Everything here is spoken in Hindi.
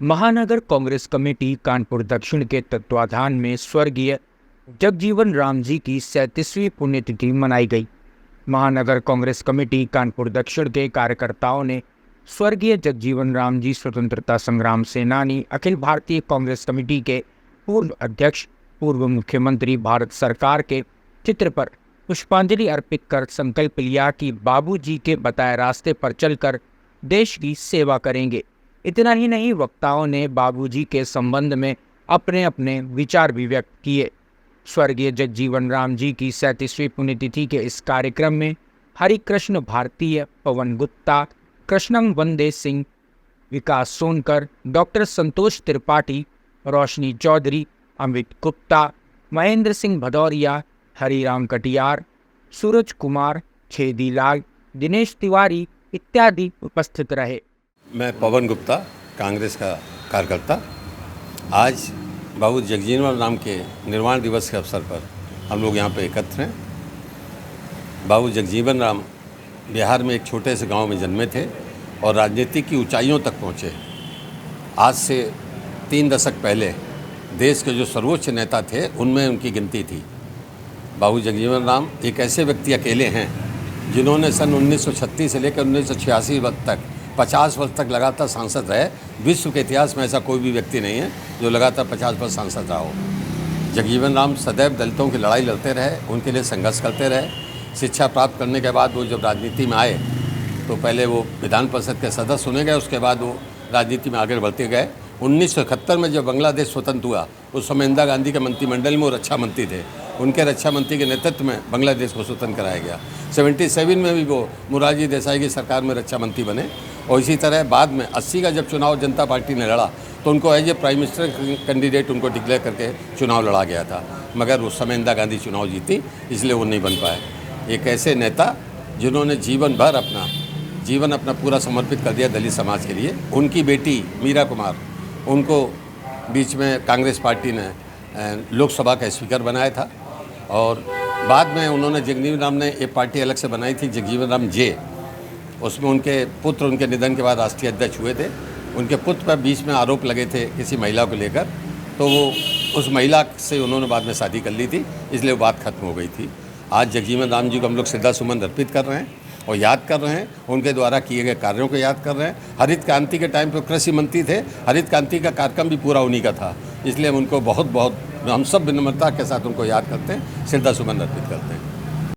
महानगर कांग्रेस कमेटी कानपुर दक्षिण के तत्वाधान में स्वर्गीय जगजीवन राम जी की 37वीं पुण्यतिथि मनाई गई। महानगर कांग्रेस कमेटी कानपुर दक्षिण के कार्यकर्ताओं ने स्वर्गीय जगजीवन राम जी स्वतंत्रता संग्राम सेनानी, अखिल भारतीय कांग्रेस कमेटी के पूर्व अध्यक्ष, पूर्व मुख्यमंत्री भारत सरकार के चित्र पर पुष्पांजलि अर्पित कर संकल्प लिया कि बाबूजी के बताए रास्ते पर चलकर देश की सेवा करेंगे। इतना ही नहीं, वक्ताओं ने बाबूजी के संबंध में अपने अपने विचार भी व्यक्त किए। स्वर्गीय जगजीवन राम जी की 37वीं पुण्यतिथि के इस कार्यक्रम में हरिकृष्ण भारतीय, पवन गुप्ता, कृष्णम वंदे सिंह, विकास सोनकर, डॉक्टर संतोष त्रिपाठी, रोशनी चौधरी, अमित गुप्ता, महेंद्र सिंह भदौरिया, हरिराम कटियार, सूरज कुमार, छेदी लाल, दिनेश तिवारी इत्यादि उपस्थित रहे। मैं पवन गुप्ता, कांग्रेस का कार्यकर्ता। आज बाबू जगजीवन राम के निर्वाण दिवस के अवसर पर हम लोग यहाँ पे एकत्र हैं। बाबू जगजीवन राम बिहार में एक छोटे से गांव में जन्मे थे और राजनीति की ऊंचाइयों तक पहुँचे। आज से 3 दशक पहले देश के जो सर्वोच्च नेता थे उनमें उनकी गिनती थी। बाबू जगजीवन राम एक ऐसे व्यक्ति अकेले हैं जिन्होंने सन 1936 से लेकर 1986 तक 50 वर्ष तक लगातार सांसद रहे। विश्व के इतिहास में ऐसा कोई भी व्यक्ति नहीं है जो लगातार 50 वर्ष सांसद रहा हो। जगजीवन राम सदैव दलितों की लड़ाई लड़ते रहे, उनके लिए संघर्ष करते रहे। शिक्षा प्राप्त करने के बाद वो जब राजनीति में आए तो पहले वो विधान परिषद के सदस्य चुने गए, उसके बाद वो राजनीति में आगे बढ़ते गए। 1971 में जब बांग्लादेश स्वतंत्र हुआ उस समय इंदिरा गांधी के मंत्रिमंडल में वो रक्षा मंत्री थे। उनके रक्षा मंत्री के नेतृत्व में बांग्लादेश को स्वतंत्र कराया गया। 77 में भी वो मोरारजी देसाई की सरकार में रक्षा मंत्री बने। और इसी तरह बाद में 80 का जब चुनाव जनता पार्टी ने लड़ा तो उनको as a prime minister candidate उनको डिक्लेयर करके चुनाव लड़ा गया था, मगर उस समय इंदिरा गांधी चुनाव जीती, इसलिए वो नहीं बन पाए। एक ऐसे नेता जिन्होंने जीवन भर अपना पूरा समर्पित कर दिया दलित समाज के लिए। उनकी बेटी मीरा कुमार, उनको बीच में कांग्रेस पार्टी ने लोकसभा का स्पीकर बनाया था और बाद में उन्होंने जगजीवन राम ने एक पार्टी अलग से बनाई थी, जगजीवन राम जे। उसमें उनके पुत्र उनके निधन के बाद राष्ट्रीय अध्यक्ष हुए थे। उनके पुत्र पर बीच में आरोप लगे थे किसी महिला को लेकर, तो वो उस महिला से उन्होंने बाद में शादी कर ली थी, इसलिए वो बात खत्म हो गई थी। आज जगजीवन राम जी को हम लोग श्रद्धासुमन अर्पित कर रहे हैं और याद कर रहे हैं, उनके द्वारा किए गए कार्यों को याद कर रहे हैं। हरित क्रांति के टाइम पर कृषि मंत्री थे, हरित क्रांति का कार्यक्रम भी पूरा उन्हीं का था, इसलिए हम उनको बहुत हम सब विनम्रता के साथ उनको याद करते हैं, श्रद्धासुमन अर्पित करते हैं।